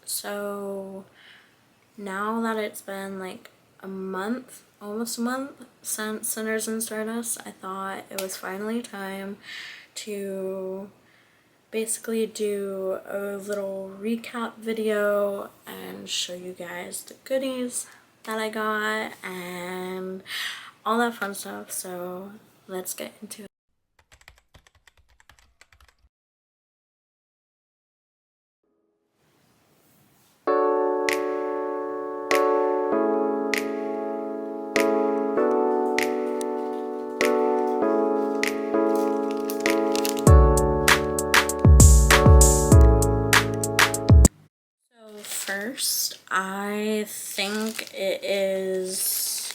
So now that it's been like a month, almost a month since Sinners and Stardust, I thought it was finally time to basically do a little recap video and show you guys the goodies that I got and all that fun stuff. So let's get into it. First, I think it is,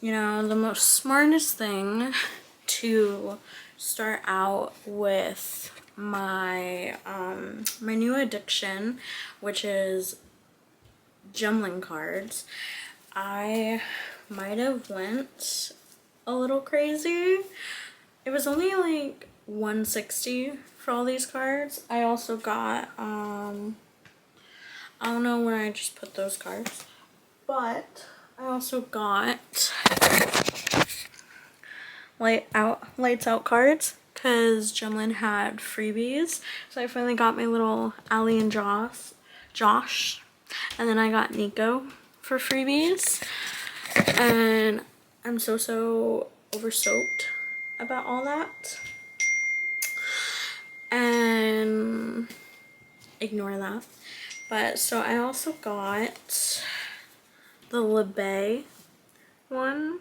the most smartest thing to start out with my my new addiction, which is jumbling cards. I might have went a little crazy. It was only like $160 for all these cards. I also got I don't know where I just put those cards, but I also got lights out cards because Jemlyn had freebies. So I finally got my little Allie and Josh, and then I got Nico for freebies. And I'm so over soaked about all that. And ignore that. But so I also got the LeBay one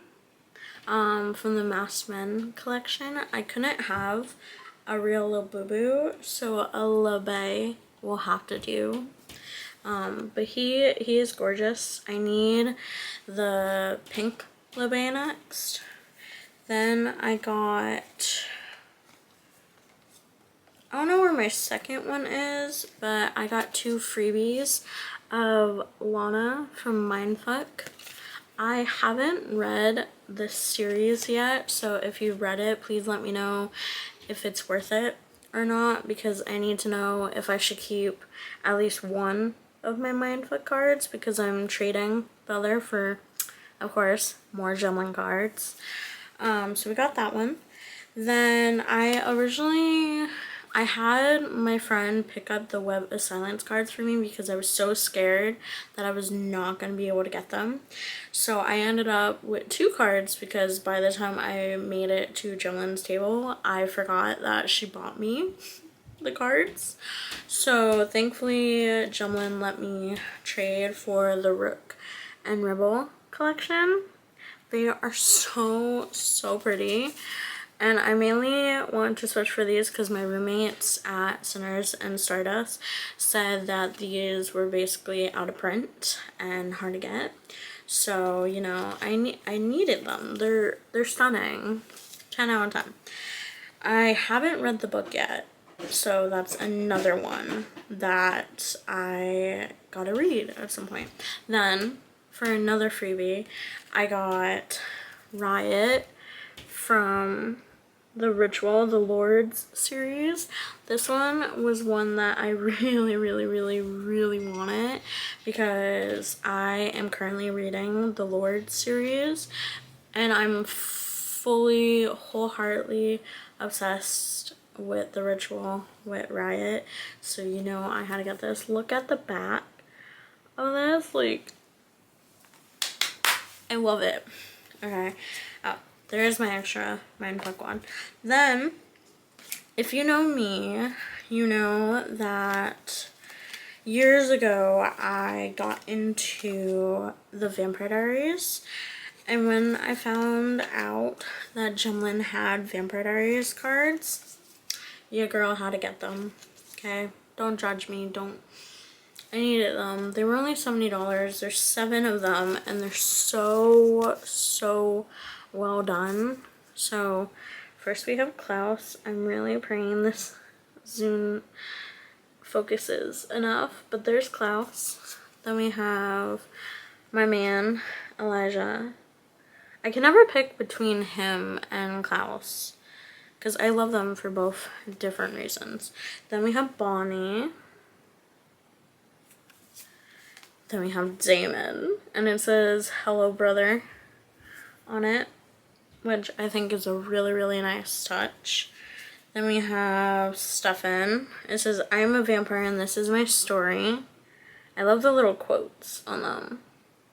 from the Masked Men collection. I couldn't have a real Lil Boo Boo, so a LeBay will have to do. But he is gorgeous. I need the pink LeBay next. Then I got, I don't know where my second one is, but I got 2 freebies of Lana from Mindfuck. I haven't read this series yet, so if you've read it, please let me know if it's worth it or not, because I need to know if I should keep at least one of my Mindfuck cards, because I'm trading the other for, of course, more Gemlin cards. So we got that one. Then I had my friend pick up the Web of Silence cards for me because I was so scared that I was not going to be able to get them. So I ended up with 2 cards because by the time I made it to Jemlin's table, I forgot that she bought me the cards. So thankfully Jemlin let me trade for the Rook and Rebel collection. They are so pretty. And I mainly want to switch for these because my roommates at Sinners and Stardust said that these were basically out of print and hard to get. So, I needed them. They're stunning. 10 out of 10. I haven't read the book yet, so that's another one that I gotta read at some point. Then, for another freebie, I got Riot from the Ritual, the Lords series. This one was one that I really wanted because I am currently reading the Lords series and I'm fully, wholeheartedly obsessed with the Ritual with Riot. So I had to get this. Look at the back of this. Like, I love it. Okay. Oh, there's my extra Mindfuck one. Then, if you know me, you know that years ago I got into the Vampire Diaries. And when I found out that Jemlyn had Vampire Diaries cards, your girl had to get them. Okay? Don't judge me. I needed them. They were only $70. There's 7 of them, and they're so well done. So, first we have Klaus. I'm really praying this zoom focuses enough, but there's Klaus. Then we have my man, Elijah. I can never pick between him and Klaus because I love them for both different reasons. Then we have Bonnie. Then we have Damon, and it says hello brother on it, which I think is a really, really nice touch. Then we have Stefan. It says, I am a vampire and this is my story. I love the little quotes on them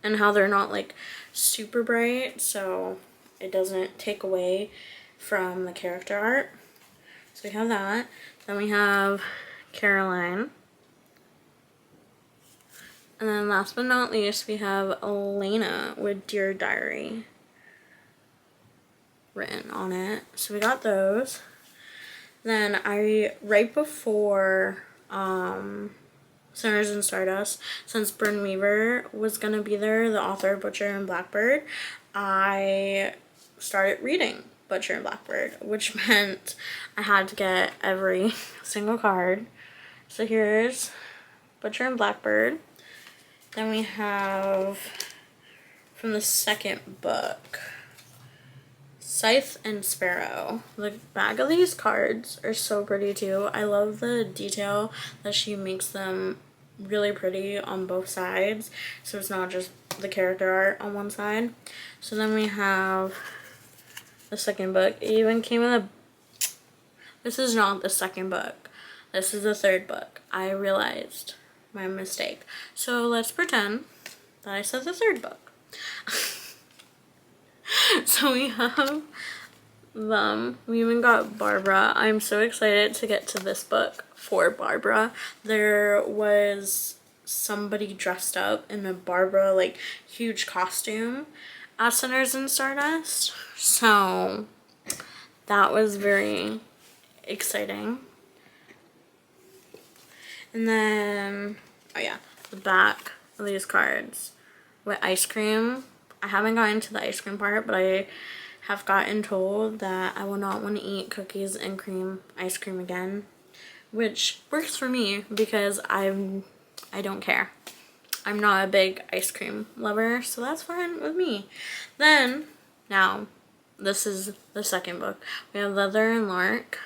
and how they're not like super bright, so it doesn't take away from the character art. So we have that. Then we have Caroline. And then last but not least, we have Elena with Dear Diary written on it. So we got those. Then right before Sinners and Stardust, since Bryn Weaver was gonna be there, the author of Butcher and Blackbird, I started reading Butcher and Blackbird, which meant I had to get every single card. So here's Butcher and Blackbird. Then we have, from the second book, Scythe and Sparrow. The back of these cards are so pretty too. I love the detail that she makes them really pretty on both sides, so it's not just the character art on one side. So then we have the second book. It even came in the... This is not the second book. This is the third book. I realized my mistake. So let's pretend that I said the third book. So we have them. We even got Barbara. I'm so excited to get to this book for Barbara. There was somebody dressed up in a Barbara like huge costume at Sinners and Stardust. So that was very exciting. And then, oh yeah, the back of these cards with ice cream. I haven't gotten to the ice cream part, but I have gotten told that I will not want to eat cookies and cream ice cream again, which works for me because I don't care. I'm not a big ice cream lover, so that's fine with me. Then, now, this is the second book. We have Leather and Lark.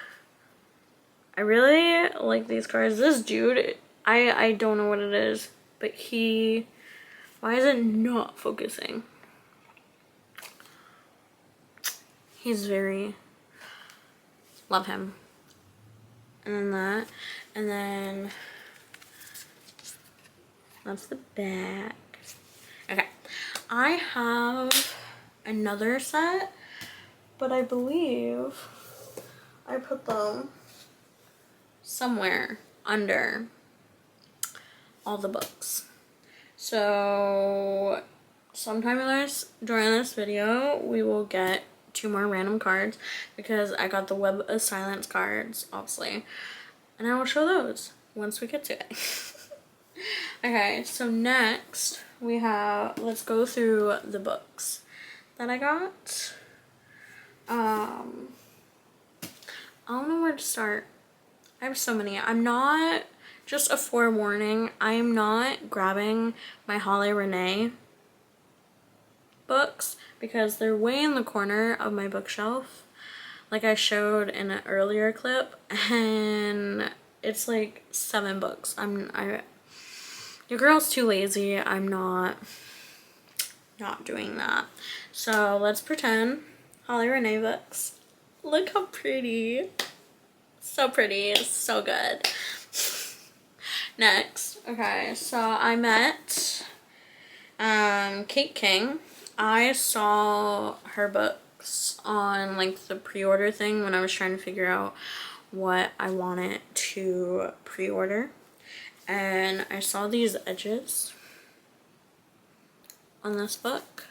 I really like these cards. This dude, I don't know what it is, but why is it not focusing? He's very, love him. And then that, and then that's the back. Okay, I have another set, but I believe I put them somewhere under all the books. So sometime during this video, we will get 2 more random cards because I got the Web of Silence cards, obviously, and I will show those once we get to it. Okay, so next we have, let's go through the books that I got. I don't know where to start. I have so many. I'm not, just a forewarning, I am not grabbing my Holly Renee books because they're way in the corner of my bookshelf, like I showed in an earlier clip, and it's like 7 books. Your girl's too lazy. I'm not doing that. So let's pretend Holly Renee books. Look how pretty. So pretty. It's so good. Next, okay, so I met Kate King. I saw her books on like the pre-order thing when I was trying to figure out what I wanted to pre-order, and I saw these edges on this book.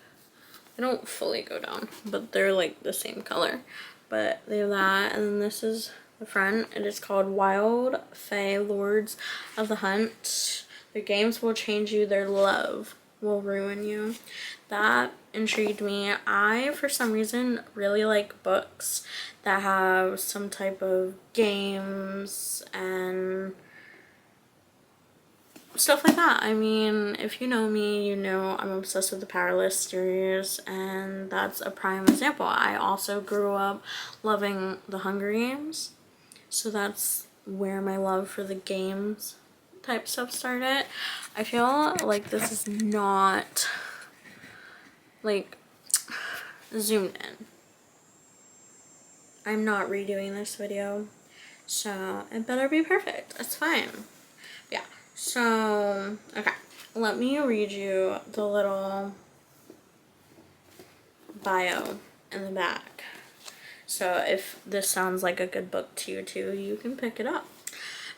They don't fully go down, but they're like the same color, but they have that. And then this is the front. It is called Wild Fae Lords of the Hunt. Their games will change you, their love will ruin you. That intrigued me. I, for some reason, really like books that have some type of games and stuff like that. I mean, if you know me, you know I'm obsessed with the Powerless series, and that's a prime example. I also grew up loving the Hunger Games, so that's where my love for the games type stuff started. I feel like this is not like zoomed in. I'm not redoing this video, so it better be perfect. It's fine. Yeah, so okay, let me read you the little bio in the back. So if this sounds like a good book to you too, you can pick it up.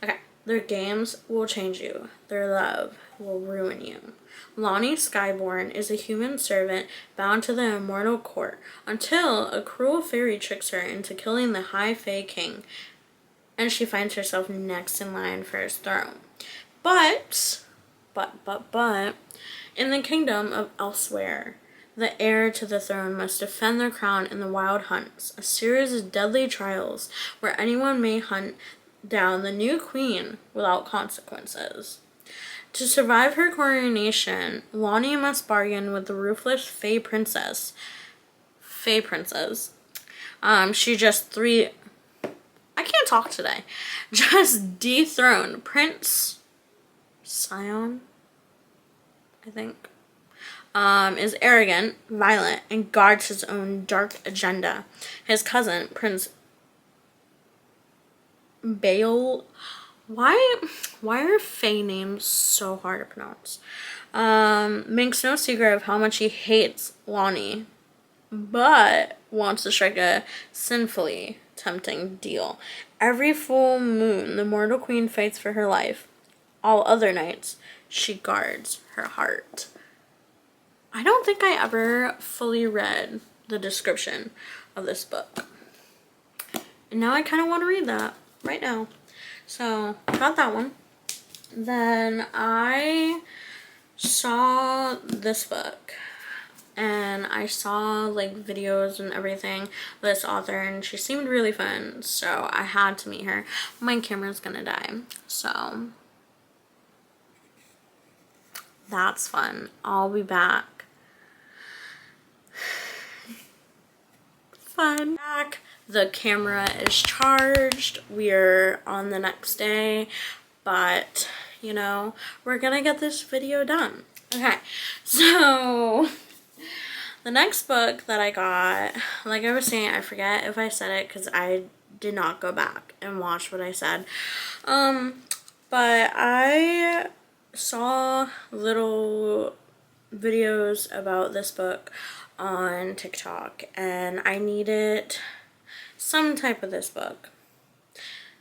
Okay. Their games will change you. Their love will ruin you. Lonnie Skyborn is a human servant bound to the immortal court until a cruel fairy tricks her into killing the High Fae King, and she finds herself next in line for his throne. But, in the kingdom of Elsewhere, the heir to the throne must defend their crown in the Wild Hunts, a series of deadly trials where anyone may hunt down the new queen without consequences. To survive her coronation, Lonnie must bargain with the ruthless Fae Princess. She just I can't talk today. Just dethroned Prince Scion, I think. Is arrogant, violent, and guards his own dark agenda. His cousin, Prince Bale. Why are Fae names so hard to pronounce? Makes no secret of how much he hates Lonnie, but wants to strike a sinfully tempting deal. Every full moon, the mortal queen fights for her life. All other nights, she guards her heart. I don't think I ever fully read the description of this book. And now I kind of want to read that right now. So, got that one. Then I saw this book. And I saw like videos and everything of this author, and she seemed really fun. So, I had to meet her. My camera's gonna die. So, that's fun. I'll be back. Fun. Back. The camera is charged. We're on the next day, but you know, we're gonna get this video done. Okay, so the next book that I got, like I was saying, I forget if I said it because I did not go back and watch what I said. But I saw little videos about this book on TikTok, and I needed some type of this book,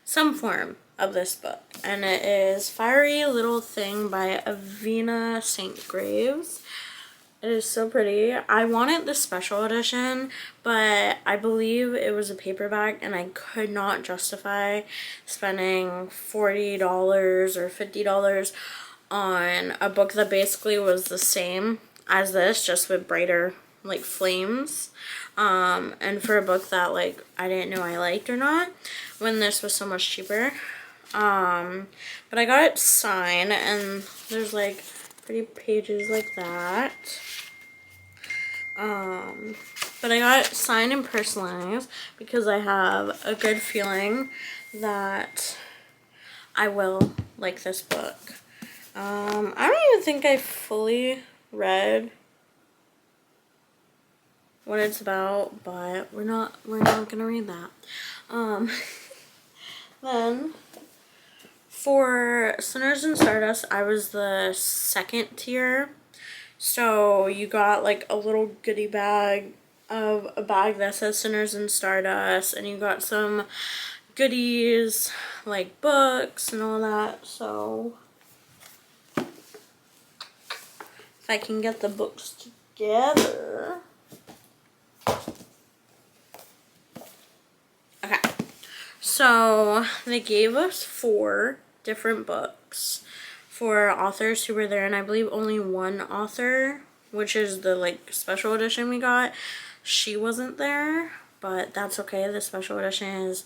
some form of this book, and it is Fiery Little Thing by Avina St. Graves. It is so pretty. I wanted the special edition, but I believe it was a paperback, and I could not justify spending $40 or $50 on a book that basically was the same as this, just with brighter like flames, and for a book that like I didn't know I liked or not, when this was so much cheaper. But I got it signed, and there's like pretty pages like that. But I got it signed and personalized because I have a good feeling that I will like this book. I don't even think I fully read what it's about, but we're not gonna read that. Then for Sinners and Stardust, I was the second tier. So you got like a little goodie bag of a bag that says Sinners and Stardust, and you got some goodies like books and all that. So if I can get the books together. Okay, so they gave us 4 different books for authors who were there, and I believe only one author, which is the like special edition we got, she wasn't there, but that's okay. The special edition is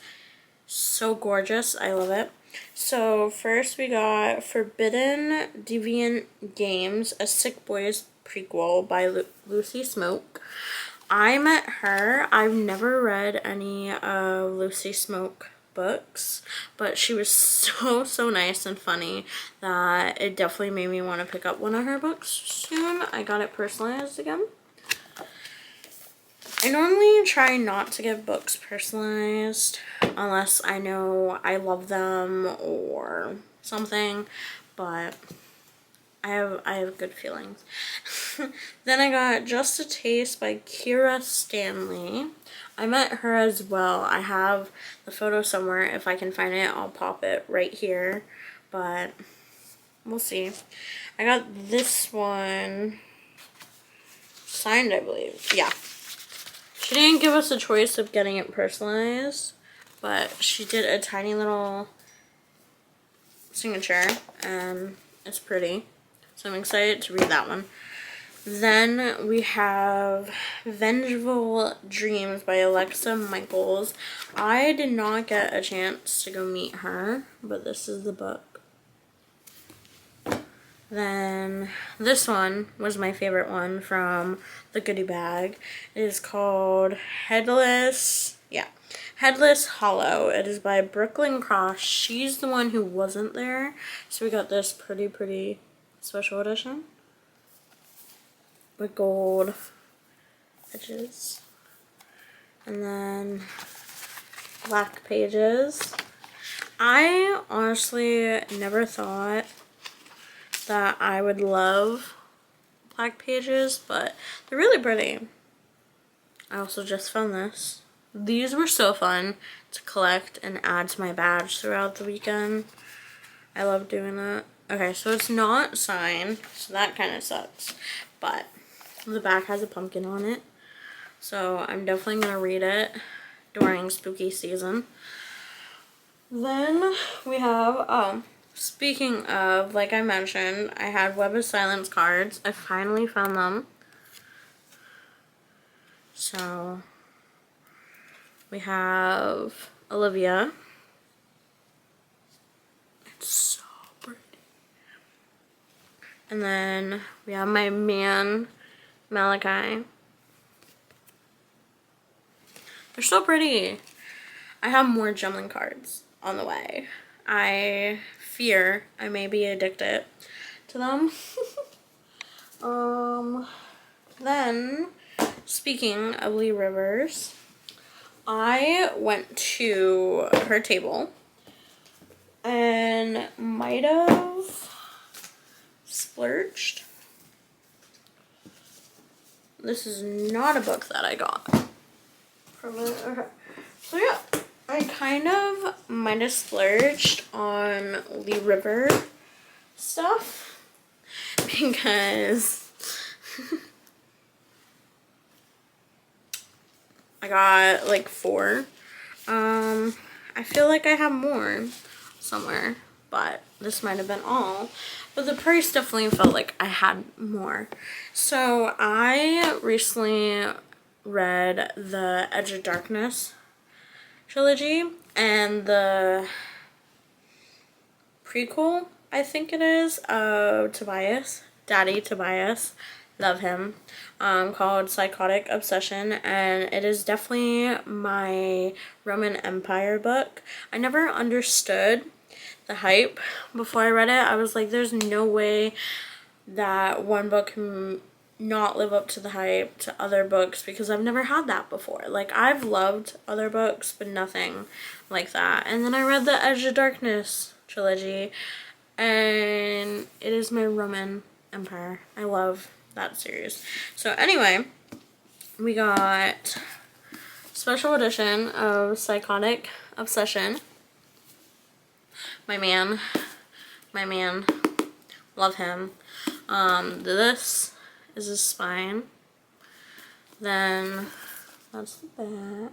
so gorgeous. I love it. So first we got Forbidden Deviant Games, a Sick Boys prequel by Lucy Smoke. I met her. I've never read any of Lucy Smoke books, but she was so nice and funny that it definitely made me want to pick up one of her books soon. I got it personalized again. I normally try not to get books personalized unless I know I love them or something, but I have good feelings. Then I got Just a Taste by Kira Stanley. I met her as well. I have the photo somewhere. If I can find it, I'll pop it right here, but we'll see. I got this one signed, I believe. Yeah. She didn't give us a choice of getting it personalized, but she did a tiny little signature, and it's pretty. So I'm excited to read that one. Then we have Vengeful Dreams by Alexa Michaels. I did not get a chance to go meet her, but this is the book. Then this one was my favorite one from the goodie bag. It is called Headless Hollow. It is by Brooklyn Cross. She's the one who wasn't there, so we got this pretty special edition with gold edges and then black pages. I honestly never thought that I would love black pages, but they're really pretty. I also just found this. These were so fun to collect and add to my badge throughout the weekend. I love doing that. Okay, so it's not signed, so that kind of sucks, but the back has a pumpkin on it, so I'm definitely going to read it during spooky season. Then we have, speaking of, like I mentioned, I had Web of Silence cards. I finally found them. So we have Olivia. It's so pretty. And then we have my man, Malachi. They're so pretty. I have more Gemlin cards on the way. I fear I may be addicted to them. Then, speaking of Lee Rivers, I went to her table and might have splurged. This is not a book that I got from it. Okay. So yeah, I kind of might have splurged on Lee River stuff because I got like 4. I feel like I have more somewhere, but this might have been all. But the price definitely felt like I had more. So I recently read the Edge of Darkness trilogy and the prequel, I think it is, of Tobias, Daddy Tobias. Love him. Called Psychotic Obsession, and it is definitely my Roman Empire book. I never understood the hype before I read it. I was like, there's no way that one book can not live up to the hype to other books, because I've never had that before. Like, I've loved other books, but nothing like that. And then I read the Edge of Darkness trilogy, and it is my Roman Empire. I love that series. So anyway, we got special edition of Psychotic Obsession. My man, love him. This is his spine. Then that's the back,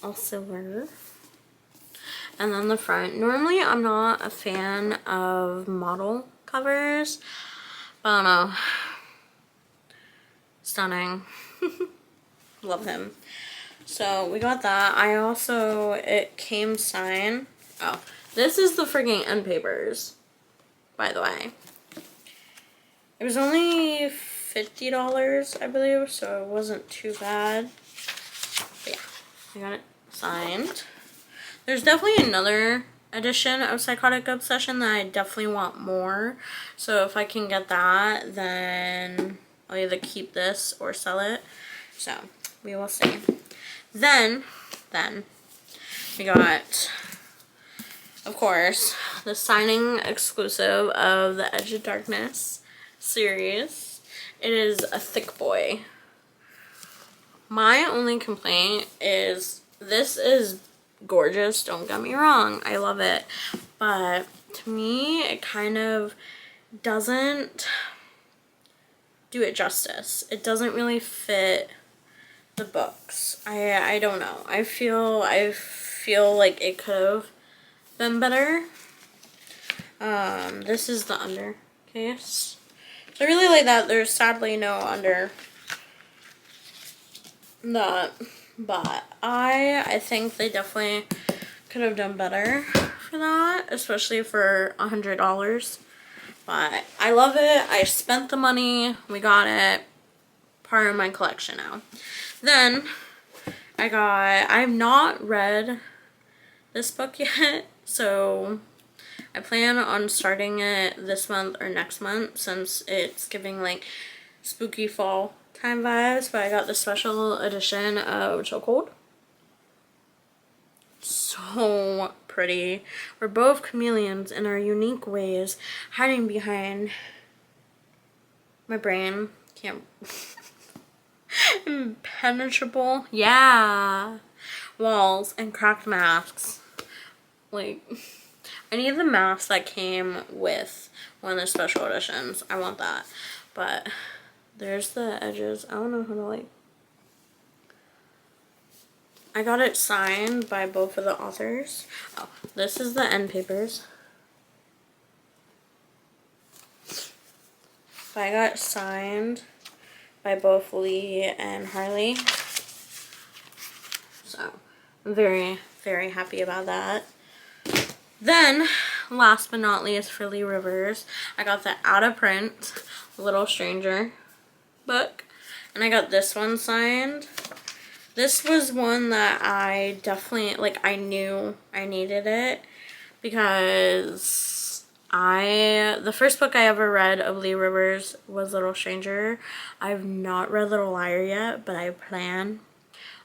all silver. And then the front. Normally I'm not a fan of model covers, but I don't know. Stunning. Love him. So we got that. I also, it came signed. Oh, this is the frigging end papers, by the way. It was only $50, I believe, so it wasn't too bad. But yeah, I got it signed. There's definitely another edition of Psychotic Obsession that I definitely want more. So if I can get that, then I'll either keep this or sell it. So we will see. Then we got, of course, the signing exclusive of the Edge of Darkness series. It is a thick boy. My only complaint is this is gorgeous, don't get me wrong, I love it, but to me it kind of doesn't do it justice. It doesn't really fit the books. I don't know. I feel like it could have been better. This is the under case. So I really like that. There's sadly no under that, but I think they definitely could have done better for that, especially for $100. But I love it. I spent the money. We got it. Part of my collection now. Then I've not read this book yet, so I plan on starting it this month or next month since it's giving like spooky fall time vibes. But I got the special edition of Chokehold. So pretty. We're both chameleons in our unique ways, hiding behind my brain. Can't. Impenetrable. Yeah. Walls and cracked masks. Like, I need the mask that came with one of the special editions. I want that. But there's the edges. I don't know how to like. I got it signed by both of the authors. Oh, this is the end papers. But I got it signed by both Lee and Harley. So I'm very, very happy about that. Then, last but not least for Lee Rivers, I got the out of print Little Stranger book. And I got this one signed. This was one that I definitely, like, I knew I needed it because the first book I ever read of Lee Rivers was Little Stranger. I've not read Little Liar yet, but I plan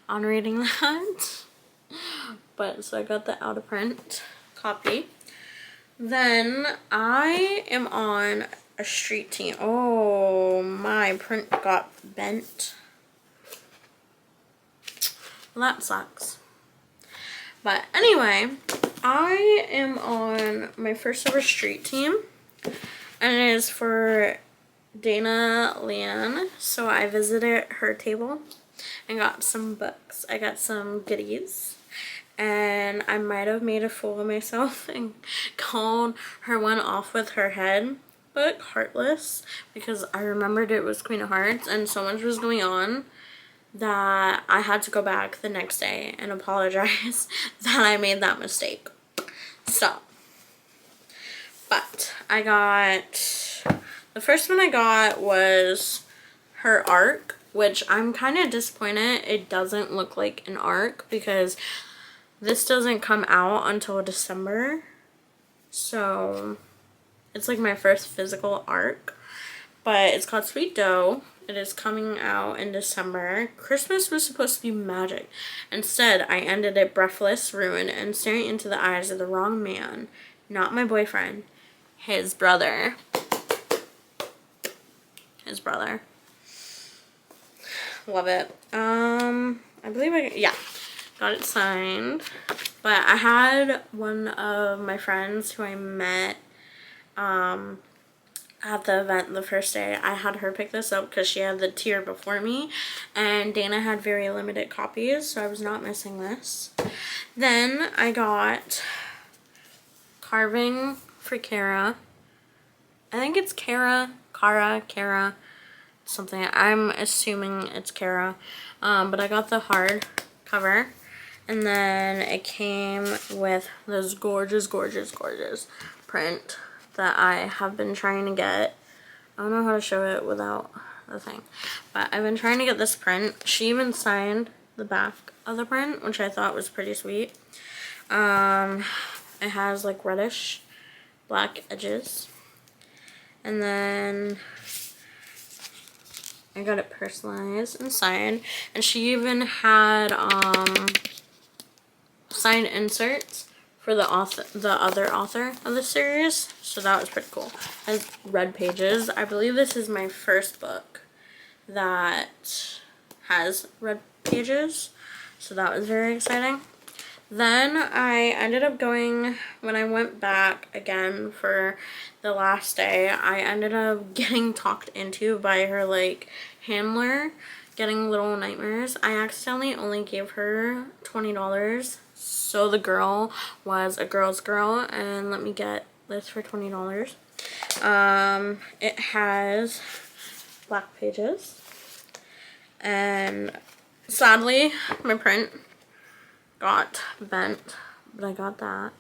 on reading that. But, so I got the out of print copy. Then I am on a street team. Oh, my print got bent. Well, that sucks. But anyway, I am on my first ever street team, and it is for Dana Leanne. So I visited her table and got some books. I got some goodies, and I might have made a fool of myself and called her one Off with Her Head book Heartless, because I remembered it was Queen of Hearts and so much was going on that I had to go back the next day and apologize that I made that mistake. So, but I got, the first one I got was her arc, which I'm kind of disappointed it doesn't look like an arc because this doesn't come out until December. So it's like my first physical arc, but it's called Sweet Dough. It is coming out in December. Christmas was supposed to be magic. Instead, I ended it breathless, ruined, and staring into the eyes of the wrong man. Not my boyfriend. His brother. His brother. Love it. I believe yeah, got it signed. But I had one of my friends who I met, at the event the first day. I had her pick this up because she had the tier before me, and Dana had very limited copies, so I was not missing this. Then I got Carving for Kara. I think it's Kara, something. I'm assuming it's Kara. But I got the hard cover, and then it came with this gorgeous, gorgeous, gorgeous print that I have been trying to get. I don't know how to show it without the thing, but I've been trying to get this print. She even signed the back of the print, which I thought was pretty sweet. It has like reddish black edges. And then I got it personalized and signed. And she even had signed inserts for the other author of the series. So that was pretty cool. It has red pages. I believe this is my first book that has red pages. So that was very exciting. Then I ended up going, when I went back again for the last day, I ended up getting talked into by her like handler, getting little nightmares. I accidentally only gave her $20. So the girl was a girl's girl, and let me get this for $20. It has black pages, and sadly my print got bent, but I got that.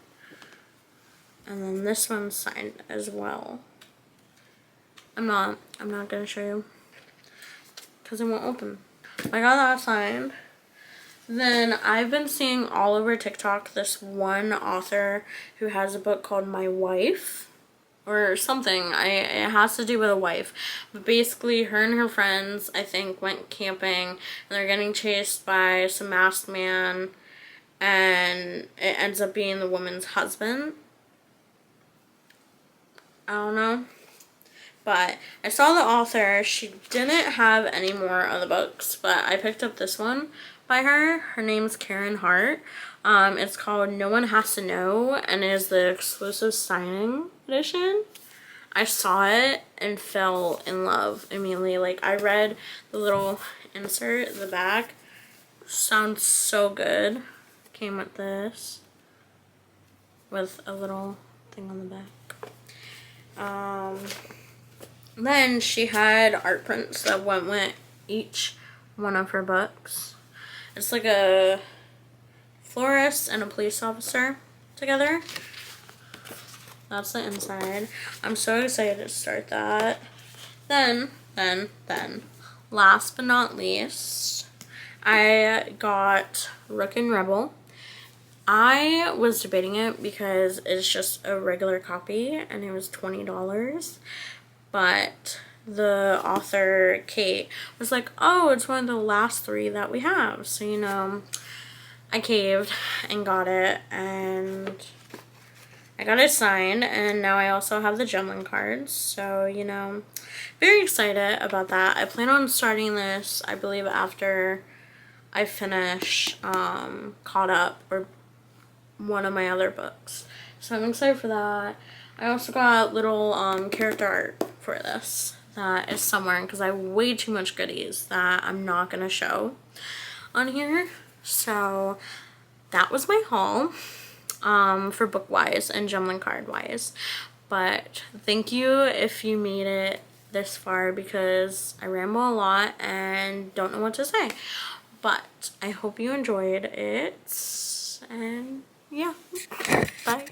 And then this one's signed as well. I'm not gonna show you because it won't open. I got that signed. Then I've been seeing all over TikTok this one author who has a book called My Wife or something. It has to do with a wife. But basically her and her friends, I think, went camping and they're getting chased by some masked man, and it ends up being the woman's husband. I don't know. But I saw the author. She didn't have any more of the books, but I picked up this one by her. Her name's Karen Hart. It's called No One Has to Know, and it is the exclusive signing edition. I saw it and fell in love immediately. Like, I read the little insert at the back. Sounds so good. Came with this, with a little thing on the back. Then she had art prints that went with each one of her books. It's like a florist and a police officer together. That's the inside. I'm so excited to start that. Then, last but not least, I got Rook and Rebel. I was debating it because it's just a regular copy and it was $20. But the author, Kate, was like, oh, it's one of the last 3 that we have. So, you know, I caved and got it, and I got it signed, and now I also have the Gemlin cards. So, you know, very excited about that. I plan on starting this, I believe, after I finish Caught Up, or one of my other books. So I'm excited for that. I also got little character art for this that is somewhere, because I have way too much goodies that I'm not going to show on here. So that was my haul for book wise and Gemlin card wise. But thank you if you made it this far, because I ramble a lot and don't know what to say. But I hope you enjoyed it, and yeah, bye.